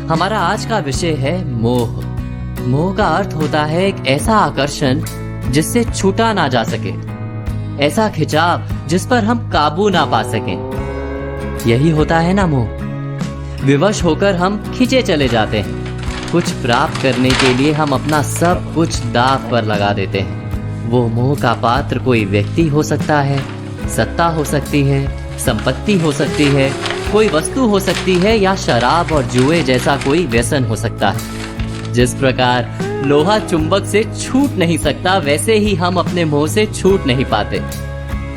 हमारा आज का विषय है मोह। मोह का अर्थ होता है एक ऐसा आकर्षण जिससे छूटा ना जा सके, ऐसा खिंचाव जिस पर हम काबू ना पा सकें। यही होता है ना मोह। विवश होकर हम खींचे चले जाते हैं। कुछ प्राप्त करने के लिए हम अपना सब कुछ दांव पर लगा देते हैं। वो मोह का पात्र कोई व्यक्ति हो सकता है, सत्ता हो सकती है, संपत्ति हो सकती है, कोई वस्तु हो सकती है, या शराब और जुए जैसा कोई व्यसन हो सकता है। जिस प्रकार लोहा चुंबक से छूट नहीं सकता, वैसे ही हम अपने मोह से छूट नहीं पाते।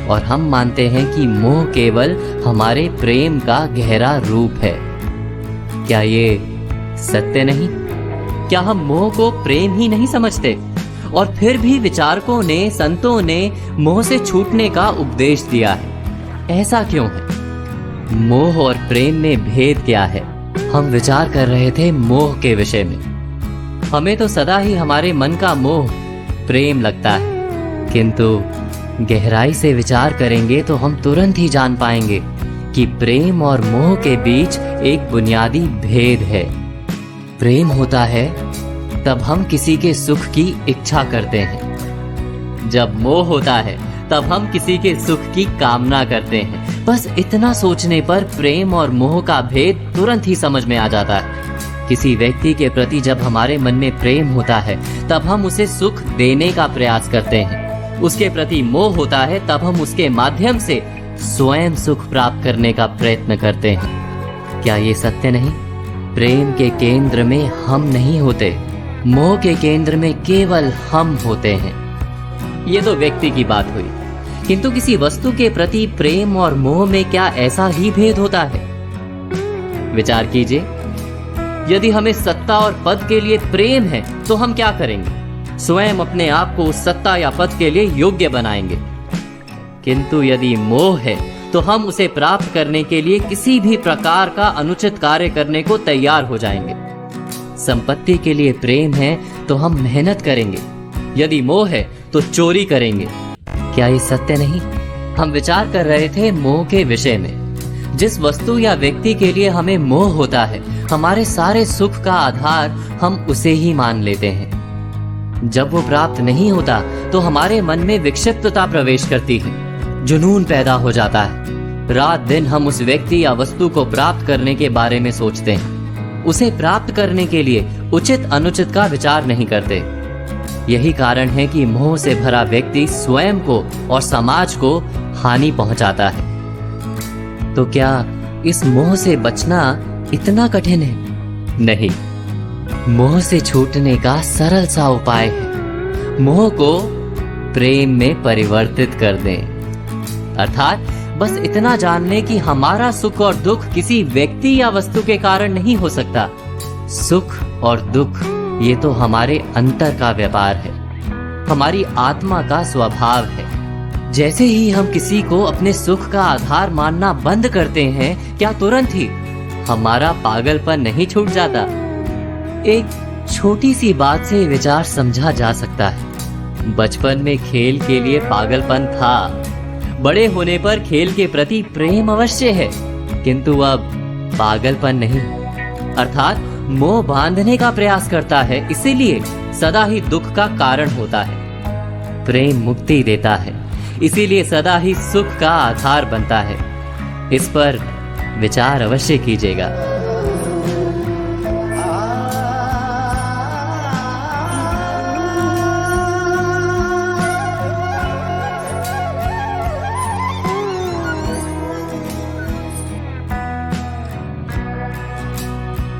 और हम मानते हैं कि मोह केवल हमारे प्रेम का गहरा रूप है। क्या ये सत्य नहीं? क्या हम मोह को प्रेम ही नहीं समझते? और फिर भी विचारकों ने, संतों ने मोह से छूटने का उपदेश दिया है। ऐसा क्यों है? मोह और प्रेम में भेद क्या है? हम विचार कर रहे थे मोह के विषय में। हमें तो सदा ही हमारे मन का मोह प्रेम लगता है, किंतु गहराई से विचार करेंगे तो हम तुरंत ही जान पाएंगे कि प्रेम और मोह के बीच एक बुनियादी भेद है। प्रेम होता है तब हम किसी के सुख की इच्छा करते हैं, जब मोह होता है तब हम किसी के सुख की कामना करते हैं। बस इतना सोचने पर प्रेम और मोह का भेद तुरंत ही समझ में आ जाता है। किसी व्यक्ति के प्रति जब हमारे मन में प्रेम होता है तब हम उसे सुख देने का प्रयास करते हैं। उसके प्रति मोह होता है तब हम उसके माध्यम से स्वयं सुख प्राप्त करने का प्रयत्न करते हैं। क्या ये सत्य नहीं? प्रेम के केंद्र में हम नहीं होते, मोह के केंद्र में केवल हम होते हैं। ये तो व्यक्ति की बात हुई, किंतु किसी वस्तु के प्रति प्रेम और मोह में क्या ऐसा ही भेद होता है? विचार कीजिए, यदि हमें सत्ता और पद के लिए प्रेम है तो हम क्या करेंगे? स्वयं अपने आप को उस सत्ता या पद के लिए योग्य बनाएंगे। किंतु यदि मोह है तो हम उसे प्राप्त करने के लिए किसी भी प्रकार का अनुचित कार्य करने को तैयार हो जाएंगे। संपत्ति के लिए प्रेम है तो हम मेहनत करेंगे, यदि मोह है तो चोरी करेंगे। क्या ये सत्य नहीं? हम विचार कर रहे थे मोह के विषय में। जिस वस्तु या व्यक्ति के लिए हमें मोह होता है, हमारे सारे सुख का आधार हम उसे ही मान लेते हैं। जब वो प्राप्त नहीं होता तो हमारे मन में विक्षिप्तता प्रवेश करती है, जुनून पैदा हो जाता है। रात दिन हम उस व्यक्ति या वस्तु को प्राप्त करने के बारे में सोचते हैं। उसे प्राप्त करने के लिए उचित अनुचित का विचार नहीं करते। यही कारण है कि मोह से भरा व्यक्ति स्वयं को और समाज को हानि पहुंचाता है। तो क्या इस मोह से बचना इतना कठिन है? नहीं, मोह से छूटने का सरल सा उपाय है। मोह को प्रेम में परिवर्तित कर दें। अर्थात बस इतना जान लें कि हमारा सुख और दुख किसी व्यक्ति या वस्तु के कारण नहीं हो सकता। सुख और दुख ये तो हमारे अंतर का व्यापार है, हमारी आत्मा का स्वभाव है। जैसे ही हम किसी को अपने सुख का आधार मानना बंद करते हैं, क्या तुरंत ही हमारा पागलपन नहीं छूट जाता? एक छोटी सी बात से विचार समझा जा सकता है। बचपन में खेल के लिए पागलपन था, बड़े होने पर खेल के प्रति प्रेम अवश्य है, किंतु अब पागलपन नहीं। अर्थात मोह बांधने का प्रयास करता है, इसीलिए सदा ही दुख का कारण होता है। प्रेम मुक्ति देता है, इसीलिए सदा ही सुख का आधार बनता है। इस पर विचार अवश्य कीजिएगा।